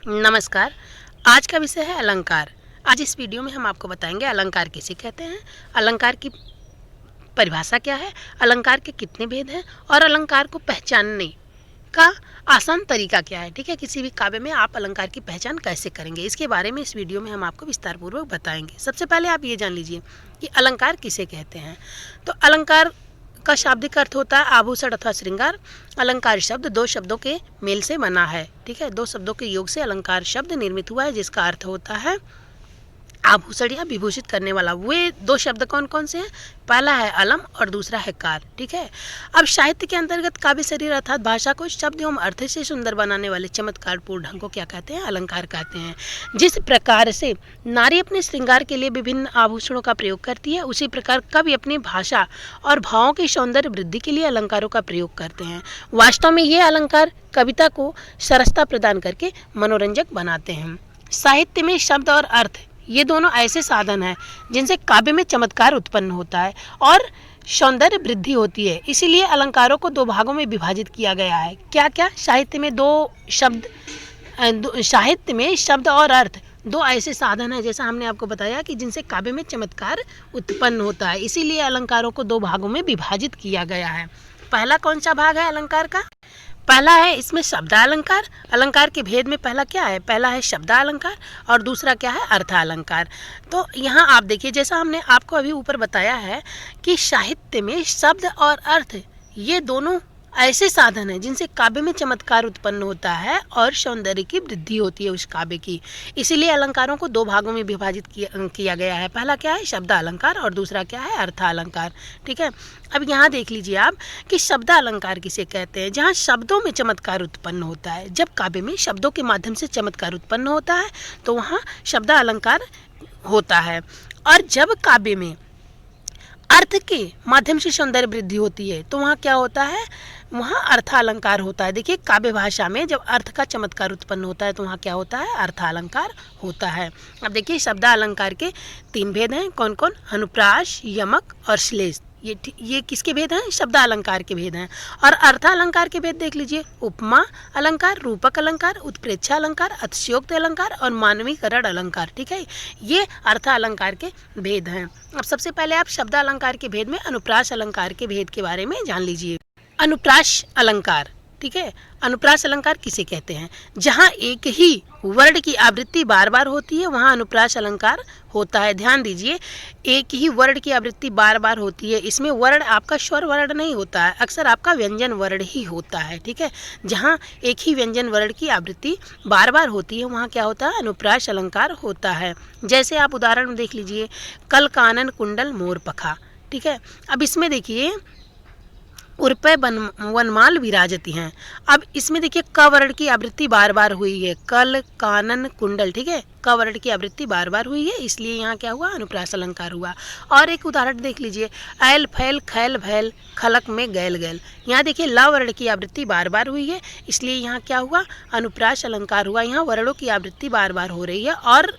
नमस्कार। आज का विषय है अलंकार। आज इस वीडियो में हम आपको बताएंगे अलंकार किसे कहते हैं, अलंकार की परिभाषा क्या है, अलंकार के कितने भेद हैं और अलंकार को पहचानने का आसान तरीका क्या है। ठीक है, किसी भी काव्य में आप अलंकार की पहचान कैसे करेंगे, इसके बारे में इस वीडियो में हम आपको विस्तार पूर्वक बताएंगे। सबसे पहले आप ये जान लीजिए कि अलंकार किसे कहते हैं। तो अलंकार का शाब्दिक अर्थ होता है आभूषण अथवा श्रृंगार। अलंकार शब्द दो शब्दों के मेल से बना है। ठीक है, दो शब्दों के योग से अलंकार शब्द निर्मित हुआ है, जिसका अर्थ होता है आभूषण या विभूषित करने वाला। वे दो शब्द कौन कौन से हैं? पहला है अलम और दूसरा है कार। ठीक है, अब साहित्य के अंतर्गत काव्य शरीर अर्थात भाषा को शब्द एवं अर्थ से सुंदर बनाने वाले चमत्कारपूर्ण ढंग को क्या कहते हैं? अलंकार कहते हैं। जिस प्रकार से नारी अपने श्रृंगार के लिए विभिन्न आभूषणों का प्रयोग करती है, उसी प्रकार कवि अपनी भाषा और भावों की सौंदर्य वृद्धि के लिए अलंकारों का प्रयोग करते हैं। वास्तव में ये अलंकार कविता को सरसता प्रदान करके मनोरंजक बनाते हैं। साहित्य में शब्द और अर्थ ये दोनों ऐसे साधन हैं जिनसे काव्य में चमत्कार उत्पन्न होता है और सौंदर्य वृद्धि होती है। इसीलिए अलंकारों को दो भागों में विभाजित किया गया है। क्या क्या? साहित्य में शब्द और अर्थ दो ऐसे साधन हैं, जैसा हमने आपको बताया, कि जिनसे काव्य में चमत्कार उत्पन्न होता है। इसीलिए अलंकारों को दो भागों में विभाजित किया गया है। पहला कौन सा भाग है अलंकार का? पहला है इसमें शब्दालंकार। अलंकार के भेद में पहला क्या है? पहला है शब्दालंकार और दूसरा क्या है? अर्थालंकार। तो यहाँ आप देखिए, जैसा हमने आपको अभी ऊपर बताया है कि साहित्य में शब्द और अर्थ ये दोनों ऐसे साधन हैं जिनसे काव्य में चमत्कार उत्पन्न होता है और सौंदर्य की वृद्धि होती है उस काव्य की। इसीलिए अलंकारों को दो भागों में विभाजित किया गया है। पहला क्या है? शब्दालंकार और दूसरा क्या है? अर्थालंकार। ठीक है, अब यहाँ देख लीजिए आप कि शब्दालंकार किसे कहते हैं? जहाँ शब्दों में चमत्कार उत्पन्न होता है। जब काव्य में शब्दों के माध्यम से चमत्कार उत्पन्न होता है तो वहाँ शब्दालंकार होता है। और जब काव्य में अर्थ के माध्यम से सौंदर्य वृद्धि होती है तो वहाँ क्या होता है? वहाँ अर्थालंकार होता है। देखिए, काव्य भाषा में जब अर्थ का चमत्कार उत्पन्न होता है तो वहाँ क्या होता है? अर्थालंकार होता है। अब देखिए, शब्दालंकार के तीन भेद हैं। कौन कौन? अनुप्रास, यमक और श्लेष। ये किसके भेद हैं? शब्दालंकार के भेद हैं। और अर्थालंकार के भेद देख लीजिए, उपमा अलंकार, रूपक अलंकार, उत्प्रेक्षा अलंकार, अतिशयोक्त अलंकार और मानवीकरण अलंकार। ठीक है, ये अर्थालंकार के भेद हैं। अब सबसे पहले आप शब्दालंकार के भेद में अनुप्रास अलंकार के भेद के बारे में जान लीजिए। अनुप्रास अलंकार, ठीक है, अनुप्रास अलंकार किसे कहते हैं? जहाँ एक ही वर्ण की आवृत्ति बार बार होती है वहाँ अनुप्रास अलंकार होता है। ध्यान दीजिए, एक ही वर्ण की आवृत्ति बार बार होती है। इसमें वर्ण आपका स्वर वर्ण नहीं होता है, अक्सर आपका व्यंजन वर्ण ही होता है। ठीक है, जहाँ एक ही व्यंजन वर्ण की आवृत्ति बार बार होती है वहाँ क्या होता है? अनुप्रास अलंकार होता है। जैसे आप उदाहरण में देख लीजिए, कल कानन कुंडल मोर पखा। ठीक है, अब इसमें देखिए, उर्पे वनमाल विराजती हैं। अब इसमें देखिए, क वर्ण की आवृत्ति बार बार हुई है। कल कानन कुंडल, ठीक है, क वर्ण की आवृत्ति बार बार हुई है, इसलिए यहाँ क्या हुआ? अनुप्रास अलंकार हुआ। और एक उदाहरण देख लीजिए, ऐल फैल खैल भैल खलक में गैल गैल। यहाँ देखिए, ल वर्ण की आवृत्ति बार बार हुई है, इसलिए यहाँ क्या हुआ? अनुप्रास अलंकार हुआ। यहाँ वर्णों की आवृत्ति बार बार हो रही है और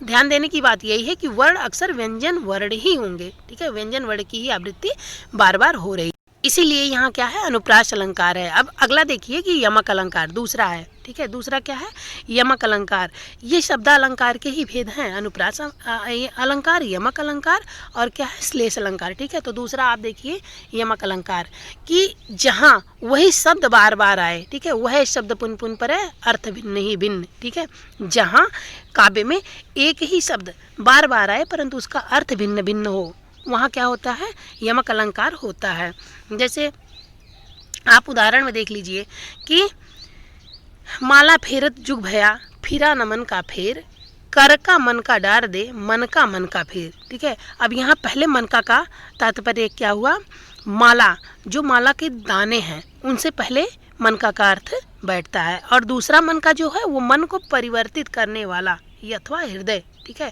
ध्यान देने की बात यही है कि वर्ण अक्सर व्यंजन वर्ण ही होंगे। ठीक है, व्यंजन वर्ण की ही आवृत्ति बार बार हो रही है, इसीलिए यहाँ क्या है? अनुप्रास अलंकार है। अब अगला देखिए कि यमक अलंकार दूसरा है। ठीक है, दूसरा क्या है? यमक अलंकार। ये शब्दालंकार के ही भेद हैं, अनुप्रास अलंकार, यमक अलंकार और क्या है? श्लेष अलंकार। ठीक है, तो दूसरा आप देखिए यमक अलंकार कि जहाँ वही शब्द बार बार आए। ठीक है, वह शब्द पुन पुन पर है, अर्थ भिन्न ही भिन्न। ठीक है, जहाँ काव्य में एक ही शब्द बार बार आए परंतु उसका अर्थ भिन्न भिन्न हो, वहाँ क्या होता है? यमक अलंकार होता है। जैसे आप उदाहरण में देख लीजिए कि माला फेरत जुग भया फिरा न मन का फेर, कर का मन का डार दे मन का फेर। ठीक है, अब यहाँ पहले मन का तात्पर्य क्या हुआ? माला, जो माला के दाने हैं उनसे पहले मन का अर्थ बैठता है, और दूसरा मन का जो है वो मन को परिवर्तित करने वाला अथवा हृदय। ठीक है,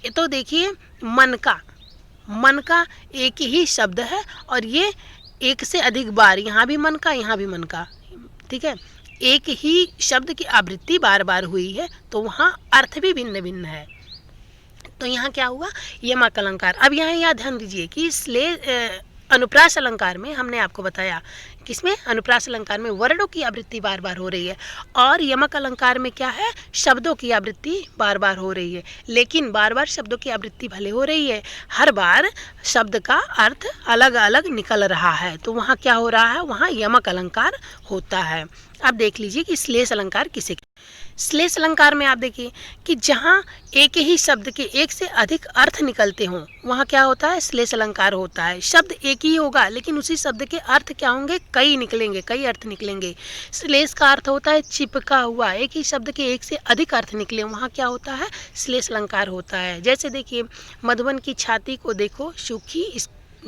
तो देखिए, मन का एक ही शब्द है और ये एक से अधिक बार, यहाँ भी मन का यहाँ भी मन का। ठीक है, एक ही शब्द की आवृत्ति बार बार हुई है तो वहाँ अर्थ भी भिन्न भिन्न है। तो यहाँ क्या हुआ? यमक अलंकार। अब यहाँ ध्यान दीजिए कि अनुप्रास अलंकार में हमने आपको बताया किसमें? अनुप्रास अलंकार में वर्णों की आवृत्ति बार बार हो रही है, और यमक अलंकार में क्या है? शब्दों की आवृत्ति बार बार हो रही है। लेकिन बार बार शब्दों की आवृत्ति भले हो रही है, हर बार शब्द का अर्थ अलग अलग निकल रहा है, तो वहाँ क्या हो रहा है? वहाँ यमक अलंकार होता है। अब देख लीजिए कि श्लेष अलंकार किसे? श्लेष अलंकार में आप देखिए कि जहाँ एक ही शब्द के एक से अधिक अर्थ निकलते हों, वहाँ क्या होता है? श्लेष अलंकार होता है। शब्द एक ही होगा लेकिन उसी शब्द के अर्थ क्या होंगे? कई निकलेंगे, कई अर्थ निकलेंगे। श्लेष का अर्थ होता है चिपका हुआ, एक ही शब्द के एक से अधिक अर्थ निकले, वहाँ क्या होता है? श्लेष अलंकार होता है। जैसे देखिए, मधुबन की छाती को देखो सूखी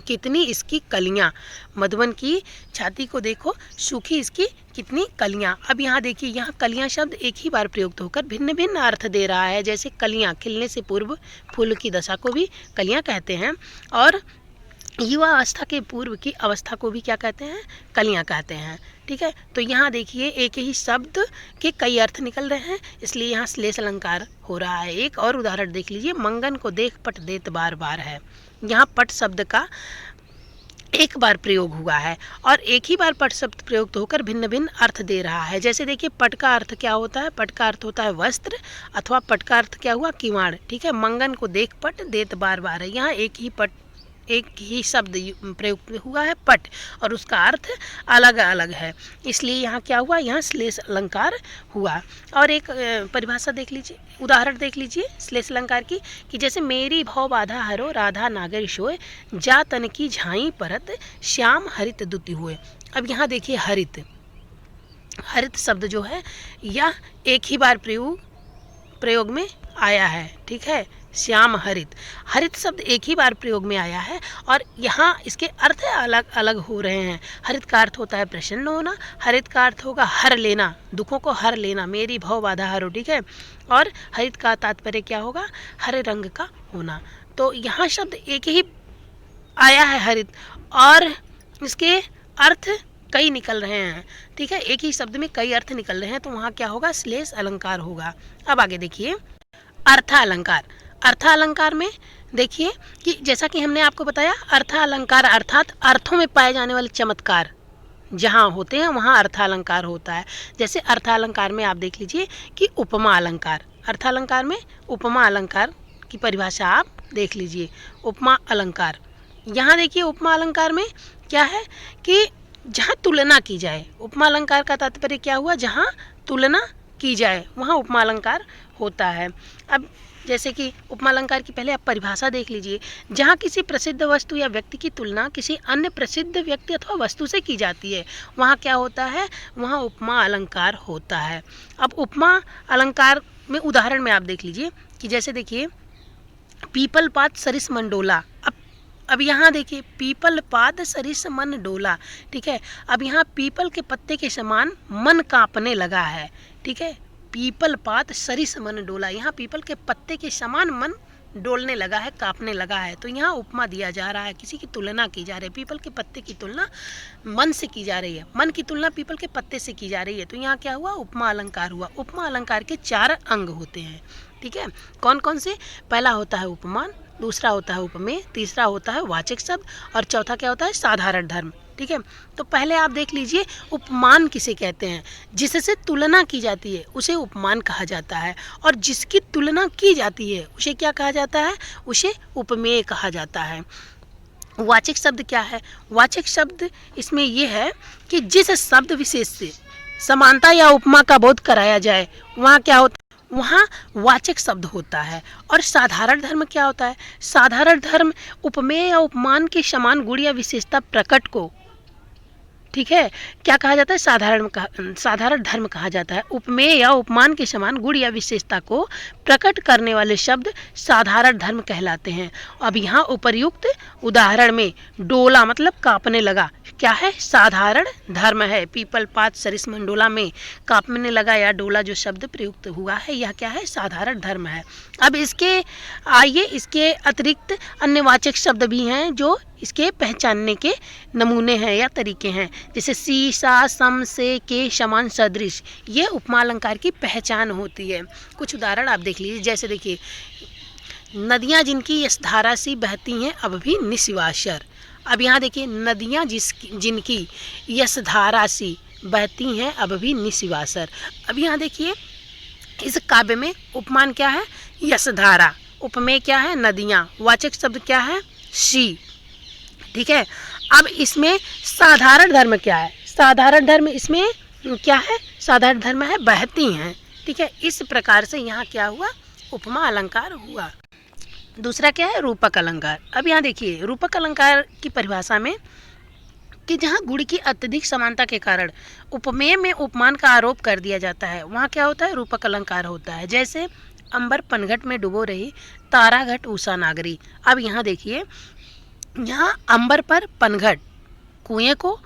कितनी इसकी कलियां, मधुबन की छाती को देखो सूखी इसकी कितनी कलियां। अब यहाँ देखिए, यहाँ कलियां शब्द एक ही बार प्रयुक्त होकर भिन्न भिन्न अर्थ दे रहा है। जैसे कलियां, खिलने से पूर्व फूल की दशा को भी कलियां कहते हैं, और युवा अवस्था के पूर्व की अवस्था को भी क्या कहते हैं? कलियां कहते हैं। ठीक है, तो यहाँ देखिए एक ही शब्द के कई अर्थ निकल रहे हैं, इसलिए यहाँ श्लेष अलंकार हो रहा है। एक और उदाहरण देख लीजिए, मंगन को देख पट देत बार बार है। यहाँ पट शब्द का एक बार प्रयोग हुआ है, और एक ही बार पट शब्द प्रयुक्त होकर भिन्न भिन्न अर्थ दे रहा है। जैसे देखिए, पट का अर्थ क्या होता है? पट का अर्थ होता है वस्त्र, अथवा पट का अर्थ क्या हुआ? किवाड़। ठीक है, मंगन को देख पट देत बार बार है। यहाँ एक ही शब्द प्रयुक्त हुआ है पट, और उसका अर्थ अलग अलग है, इसलिए यहाँ क्या हुआ? यहाँ श्लेष अलंकार हुआ। और एक परिभाषा देख लीजिए, उदाहरण देख लीजिए श्लेष अलंकार की, कि जैसे मेरी भव बाधा हरो राधा नागर सोए, जा तन की झाई परत श्याम हरित दुति हुए। अब यहाँ देखिए, हरित शब्द जो है यह एक ही बार प्रयोग में आया है। ठीक है, श्याम हरित शब्द एक ही बार प्रयोग में आया है, और यहाँ इसके अर्थ अलग अलग हो रहे हैं। हरित का अर्थ होता है प्रसन्न होना, हरित का अर्थ होगा हर लेना, दुखों को हर लेना, मेरी भव बाधा हरो। ठीक है, और हरित का तात्पर्य क्या होगा? हरे रंग का होना। तो यहाँ शब्द एक ही आया है हरित, और इसके अर्थ कई निकल रहे हैं। ठीक है, एक ही शब्द में कई अर्थ निकल रहे हैं, तो वहाँ क्या होगा? श्लेष अलंकार होगा। अब आगे देखिए, अर्थालंकार। अर्थालंकार में देखिए कि जैसा कि हमने आपको बताया, अर्थालंकार अर्थात अर्थों में पाए जाने वाले चमत्कार जहाँ होते हैं वहाँ अर्थालंकार होता है। जैसे अर्थालंकार में आप देख लीजिए कि उपमा अलंकार, अर्थालंकार में उपमा अलंकार की परिभाषा आप देख लीजिए। उपमा अलंकार, यहाँ देखिए उपमा अलंकार में क्या है कि जहाँ तुलना की जाए, उपमा अलंकार का तात्पर्य क्या हुआ? जहाँ तुलना की जाए वहाँ उपमा अलंकार होता है। अब जैसे कि उपमा अलंकार की पहले आप परिभाषा देख लीजिए, जहाँ किसी प्रसिद्ध वस्तु या व्यक्ति की तुलना किसी अन्य प्रसिद्ध व्यक्ति अथवा वस्तु से की जाती है, वहाँ क्या होता है? वहाँ उपमा अलंकार होता है। अब उपमा अलंकार में उदाहरण में आप देख लीजिए कि जैसे देखिए, पीपल पात सरिस मन डोला। अब यहाँ देखिए, पीपल पात सरिस मन डोला। ठीक है, अब यहाँ पीपल के पत्ते के समान मन कांपने लगा है। ठीक है, पीपल पात सरिस मन डोला, यहाँ पीपल के पत्ते के समान मन डोलने लगा है, कांपने लगा है। तो यहाँ उपमा दिया जा रहा है, किसी की तुलना की जा रही है। पीपल के पत्ते की तुलना मन से की जा रही है, मन की तुलना पीपल के पत्ते से की जा रही है, तो यहाँ क्या हुआ? उपमा अलंकार हुआ। उपमा अलंकार के 4 अंग होते हैं। ठीक है, कौन कौन से? पहला होता है उपमान, दूसरा होता है उपमेय, तीसरा होता है वाचक शब्द, और चौथा क्या होता है? साधारण धर्म। ठीक है, तो पहले आप देख लीजिए उपमान किसे कहते हैं? जिससे तुलना की जाती है उसे उपमान कहा जाता है, और जिसकी तुलना की जाती है उसे क्या कहा जाता है? उसे उपमेय कहा जाता है। वाचक शब्द क्या है? वाचक शब्द इसमें यह है कि जिस शब्द विशेष से समानता या उपमा का बोध कराया जाए वहाँ क्या होता है? वहाँ वाचक शब्द होता है। और साधारण धर्म क्या होता है? साधारण धर्म उपमेय या उपमान के समान गुण या विशेषता प्रकट को, ठीक है, क्या कहा जाता है? साधारण धर्म कहा जाता है। उपमेय या उपमान के समान गुण या विशेषता को प्रकट करने वाले शब्द साधारण धर्म कहलाते हैं। अब यहाँ उपर्युक्त उदाहरण में डोला मतलब कांपने लगा, क्या है? साधारण धर्म है। पीपल पात सरिस मन डोला में कांपने लगा या डोला जो शब्द प्रयुक्त हुआ है, यह क्या है? साधारण धर्म है। अब इसके अतिरिक्त अन्य वाचक शब्द भी हैं जो इसके पहचानने के नमूने हैं या तरीके हैं। जैसे सी, सा, सम, से, के, समान, सदृश, ये उपमा अलंकार की पहचान होती है। कुछ उदाहरण आप देख लीजिए। जैसे देखिए, नदियाँ जिनकी यश धारा सी बहती हैं अब भी निस्वासर। अब यहाँ देखिए, नदियाँ जिनकी यशधारा सी बहती हैं अब भी निशिवासर। अब यहाँ देखिए, इस काव्य में उपमान क्या है? यशधारा। उपमेय क्या है? नदियाँ। वाचक शब्द क्या है? सी। ठीक है। अब इसमें साधारण धर्म क्या है? साधारण धर्म इसमें क्या है? साधारण धर्म है बहती हैं। ठीक है। इस प्रकार से यहाँ क्या हुआ? उपमा अलंकार हुआ। दूसरा क्या है? रूपक अलंकार। अब यहाँ देखिए, रूपक अलंकार की परिभाषा में कि जहाँ गुण की अत्यधिक समानता के कारण उपमेय में उपमान का आरोप कर दिया जाता है, वहाँ क्या होता है? रूपक अलंकार होता है। जैसे अंबर पनघट में डुबो रही, तारा घट उषा नागरी। अब यहाँ देखिए, यहाँ अंबर पर पनघट कुएं को,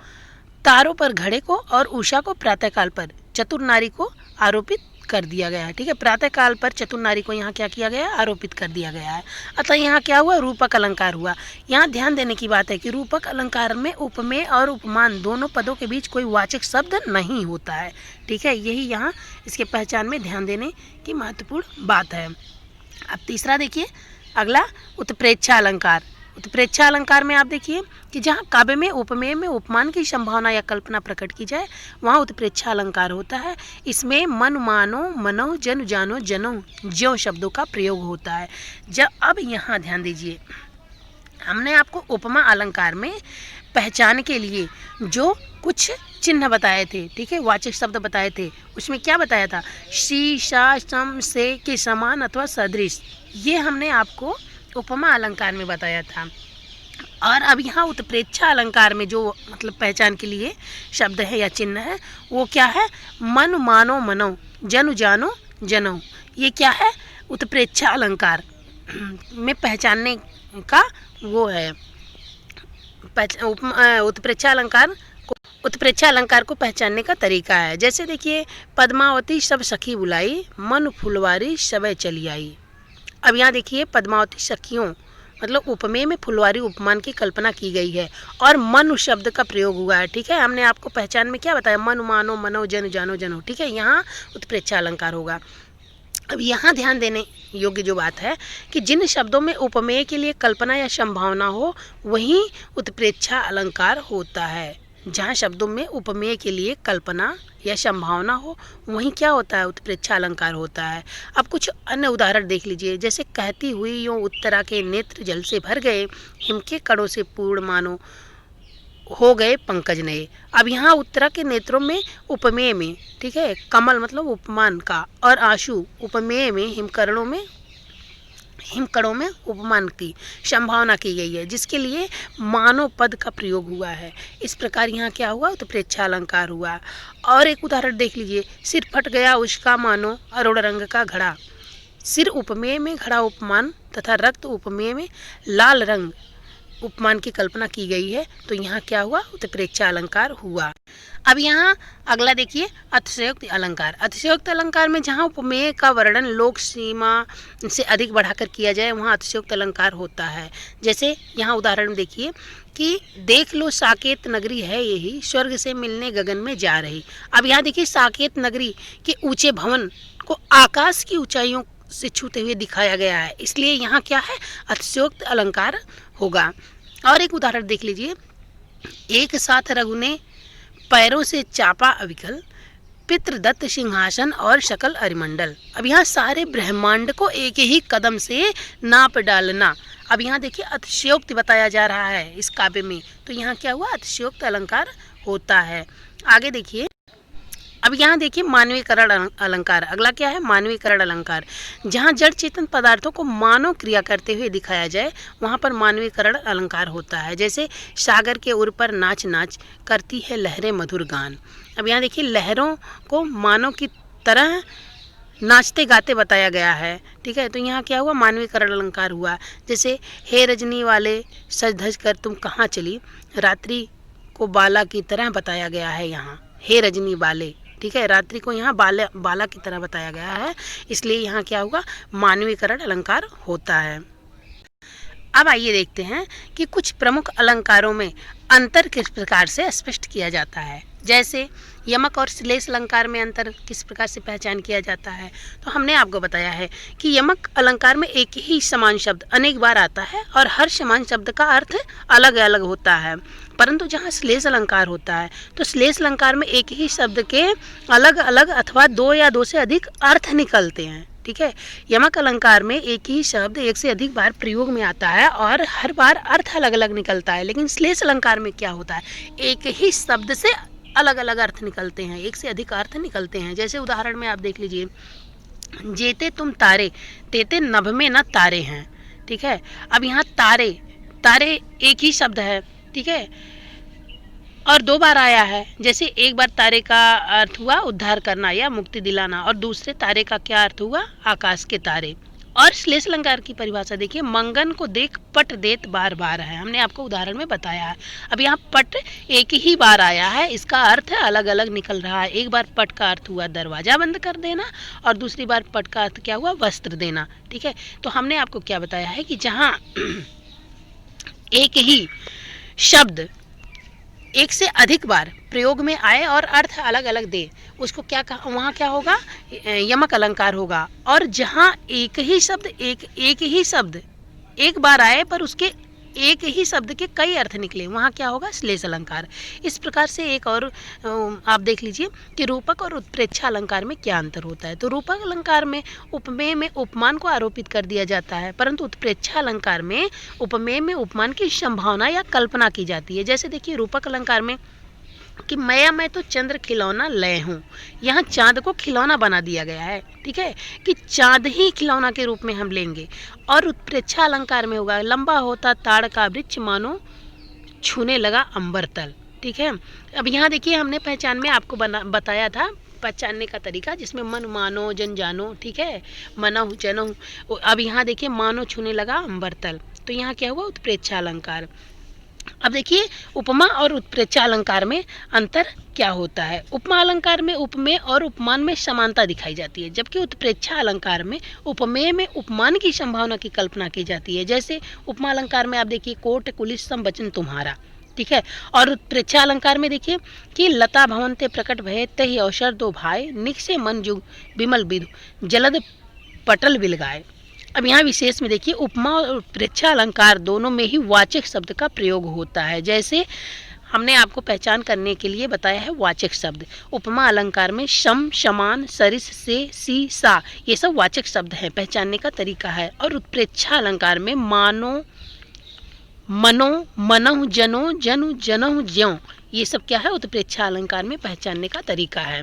तारों पर घड़े को और उषा को प्रातःकाल पर चतुर नारी को आरोपित कर दिया गया है। ठीक है। प्रातःकाल पर चतुर नारी को यहाँ क्या किया गया है? आरोपित कर दिया गया है। अतः यहाँ क्या हुआ? रूपक अलंकार हुआ। यहाँ ध्यान देने की बात है कि रूपक अलंकार में उपमेय और उपमान दोनों पदों के बीच कोई वाचक शब्द नहीं होता है। ठीक है। यही यहाँ इसके पहचान में ध्यान देने की महत्वपूर्ण बात है। अब तीसरा देखिए, अगला उत्प्रेक्षा अलंकार। उत्प्रेक्षा अलंकार में आप देखिए कि जहाँ काव्य में उपमेय में उपमान की संभावना या कल्पना प्रकट की जाए, वहाँ उत्प्रेक्षा अलंकार होता है। इसमें मन मानो मनो जन जानो जनो ज्यों शब्दों का प्रयोग होता है। अब यहाँ ध्यान दीजिए, हमने आपको उपमा अलंकार में पहचान के लिए जो कुछ चिन्ह बताए थे, ठीक है, वाचक शब्द बताए थे, उसमें क्या बताया था? शी, सा, सम, से के समान अथवा सदृश, ये हमने आपको उपमा अलंकार में बताया था। और अब यहाँ उत्प्रेक्षा अलंकार में जो मतलब पहचान के लिए शब्द है या चिन्ह है, वो क्या है? मन मानो मनो जनु जानो जनो। ये क्या है? उत्प्रेक्षा अलंकार में पहचानने का वो है, उत्प्रेक्षा अलंकार को पहचानने का तरीका है। जैसे देखिए, पद्मावती सब सखी बुलाई, मन फुलवारी सबे चली आई। अब यहाँ देखिए, पद्मावती सखियों मतलब उपमेय में फुलवारी उपमान की कल्पना की गई है और मन शब्द का प्रयोग हुआ है। ठीक है। हमने आपको पहचान में क्या बताया? मन मानो मनो जन जानो जनो। ठीक है। यहाँ उत्प्रेक्षा अलंकार होगा। अब यहाँ ध्यान देने योग्य जो बात है कि जिन शब्दों में उपमेय के लिए कल्पना या संभावना हो, वहीं उत्प्रेक्षा अलंकार होता है। जहाँ शब्दों में उपमेय के लिए कल्पना या संभावना हो, वहीं क्या होता है? उत्प्रेक्षा अलंकार होता है। अब कुछ अन्य उदाहरण देख लीजिए। जैसे कहती हुई यूँ उत्तरा के नेत्र जल से भर गए, हिम के कणों से पूर्ण मानो हो गए पंकज नए। अब यहाँ उत्तरा के नेत्रों में उपमेय में, ठीक है, कमल मतलब उपमान का, और आंसू उपमेय में, हिमकणों में उपमान की संभावना की गई है, जिसके लिए मानो पद का प्रयोग हुआ है। इस प्रकार यहाँ क्या हुआ? उत्प्रेक्षा अलंकार हुआ। और एक उदाहरण देख लीजिए, सिर फट गया उसका मानो अरुण रंग का घड़ा। सिर उपमेय में, घड़ा उपमान तथा रक्त उपमेय में लाल रंग उपमान की कल्पना की गई है, तो यहाँ क्या हुआ? उत्प्रेक्षा अलंकार हुआ। अब यहाँ अगला देखिए, अतिशयोक्त अलंकार। अतिशयोक्त अलंकार में जहाँ उपमेय का वर्णन लोक सीमा से अधिक बढ़ाकर किया जाए, वहाँ अतिशयोक्त अलंकार होता है। जैसे यहाँ उदाहरण देखिए कि देख लो साकेत नगरी है यही, स्वर्ग से मिलने गगन में जा रही। अब यहाँ देखिए, साकेत नगरी के ऊंचे भवन को आकाश की ऊंचाइयों से छूते हुए दिखाया गया है, इसलिए यहाँ क्या है? अतिशयोक्त अलंकार होगा। और एक उदाहरण देख लीजिए, एक साथ रघु ने पैरों से चापा अविकल, पितृदत्त सिंहासन और शकल अरिमंडल। अब यहाँ सारे ब्रह्मांड को एक ही कदम से नाप डालना। अब यहाँ देखिए, अतिशयोक्त बताया जा रहा है इस काव्य में, तो यहाँ क्या हुआ? अतिशयोक्त अलंकार होता है। आगे देखिए, अब यहाँ देखिए मानवीकरण अलंकार। अगला क्या है? मानवीकरण अलंकार। जहाँ जड़ चेतन पदार्थों को मानव क्रिया करते हुए दिखाया जाए, वहाँ पर मानवीकरण अलंकार होता है। जैसे सागर के उर पर नाच नाच करती है लहरें मधुर गान। अब यहाँ देखिए, लहरों को मानव की तरह नाचते गाते बताया गया है। ठीक है। तो यहाँ क्या हुआ? मानवीकरण अलंकार हुआ। जैसे हे रजनी वाले सज धज कर तुम कहाँ चली, रात्रि को बाला की तरह बताया गया है यहाँ, हे रजनी वाले। ठीक है। रात्रि को यहाँ बाला की तरह बताया गया है, इसलिए यहाँ क्या होगा? मानवीकरण अलंकार होता है। अब आइए देखते हैं कि कुछ प्रमुख अलंकारों में अंतर किस प्रकार से स्पष्ट किया जाता है। जैसे यमक और श्लेष अलंकार में अंतर किस प्रकार से पहचान किया जाता है। तो हमने आपको बताया है कि यमक अलंकार में एक ही समान शब्द अनेक बार आता है और हर समान शब्द का अर्थ अलग अलग होता है, परंतु जहाँ श्लेष अलंकार होता है तो श्लेष अलंकार में एक ही शब्द के अलग अलग अथवा दो या दो से अधिक अर्थ निकलते हैं। ठीक है, यमक अलंकार में एक ही शब्द एक से अधिक बार प्रयोग में आता है और हर बार अर्थ अलग अलग निकलता है, लेकिन श्लेष अलंकार में क्या होता है, एक ही शब्द से अलग अलग अर्थ निकलते हैं, एक से अधिक अर्थ निकलते हैं। जैसे उदाहरण में आप देख लीजिए, जेते तुम तारे तेते नभ में न तारे हैं। ठीक है, अब यहाँ तारे, तारे एक ही शब्द है, ठीक है, और दो बार आया है। जैसे एक बार तारे का अर्थ हुआ उद्धार करना या मुक्ति दिलाना, और दूसरे तारे का क्या अर्थ हुआ, आकाश के तारे। और श्लेष अलंकार की परिभाषा देखिए, मंगन को देख पट देत बार बार है, हमने आपको उदाहरण में बताया है। अब यहाँ पट एक ही बार आया है, इसका अर्थ अलग अलग निकल रहा है। एक बार पट का अर्थ हुआ दरवाजा बंद कर देना और दूसरी बार पट का अर्थ क्या हुआ, वस्त्र देना। ठीक है, तो हमने आपको क्या बताया है कि जहाँ एक ही शब्द एक से अधिक बार प्रयोग में आए और अर्थ अलग अलग दे, उसको क्या कहा, वहाँ क्या होगा, यमक अलंकार होगा। और जहाँ एक ही शब्द एक ही शब्द एक बार आए पर उसके एक ही शब्द के कई अर्थ निकले, वहाँ क्या होगा, श्लेष अलंकार। इस प्रकार से एक और आप देख लीजिए कि रूपक और उत्प्रेक्षा अलंकार में क्या अंतर होता है। तो रूपक अलंकार में उपमेय में उपमान को आरोपित कर दिया जाता है, परंतु उत्प्रेक्षा अलंकार में उपमेय में उपमान की संभावना या कल्पना की जाती है। जैसे देखिए रूपक अलंकार में कि मैं तो चंद्र खिलौना लय हूँ, यहाँ चाँद को खिलौना बना दिया गया है। ठीक है, कि चाँद ही खिलौना के रूप में हम लेंगे। और उत्प्रेक्षा अलंकार में होगा, लंबा होता ताड़ का वृक्ष मानो छूने लगा अंबर तल। ठीक है, अब यहाँ देखिए हमने पहचान में आपको बताया था पहचानने का तरीका, जिसमें मन मानो जन जानो, ठीक है, मनहु जनहु। अब यहाँ देखिए मानो छूने लगा अंबर तल, तो यहाँ क्या हुआ, उत्प्रेक्षा अलंकार। अब देखिए उपमा और उत्प्रेक्षा अलंकार में अंतर क्या होता है। उपमा अलंकार में उपमेय और उपमान में समानता दिखाई जाती है, जबकि उत्प्रेक्षा अलंकार में उपमेय में उपमान की संभावना की कल्पना की जाती है। जैसे उपमा अलंकार में आप देखिए, कोट कुलिस सम वचन तुम्हारा। ठीक है, और उत्प्रेक्षा अलंकार में देखिए कि लता भवनते प्रकट भय तहि अवसर दो भाई, निकसे मन जुग विमल विधु जलद पटल बिलगाए। अब यहाँ विशेष में देखिए उपमा और उत्प्रेक्षा अलंकार दोनों में ही वाचक शब्द का प्रयोग होता है। जैसे हमने आपको पहचान करने के लिए बताया है वाचक शब्द। उपमा अलंकार में शम, शमान, सरिस, से, सी, सा, ये सब वाचक शब्द हैं, पहचानने का तरीका है। और उत्प्रेक्षा अलंकार में मानो, मनो, मनहु, जनो, जनु, जनहु, ज्यों, ये सब क्या है, उत्प्रेक्षा अलंकार में पहचानने का तरीका है।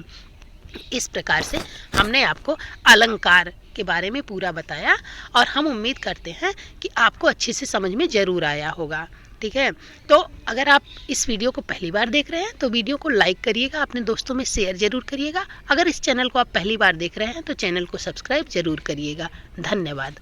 इस प्रकार से हमने आपको अलंकार के बारे में पूरा बताया और हम उम्मीद करते हैं कि आपको अच्छे से समझ में ज़रूर आया होगा। ठीक है, तो अगर आप इस वीडियो को पहली बार देख रहे हैं तो वीडियो को लाइक करिएगा, अपने दोस्तों में शेयर ज़रूर करिएगा। अगर इस चैनल को आप पहली बार देख रहे हैं तो चैनल को सब्सक्राइब ज़रूर करिएगा। धन्यवाद।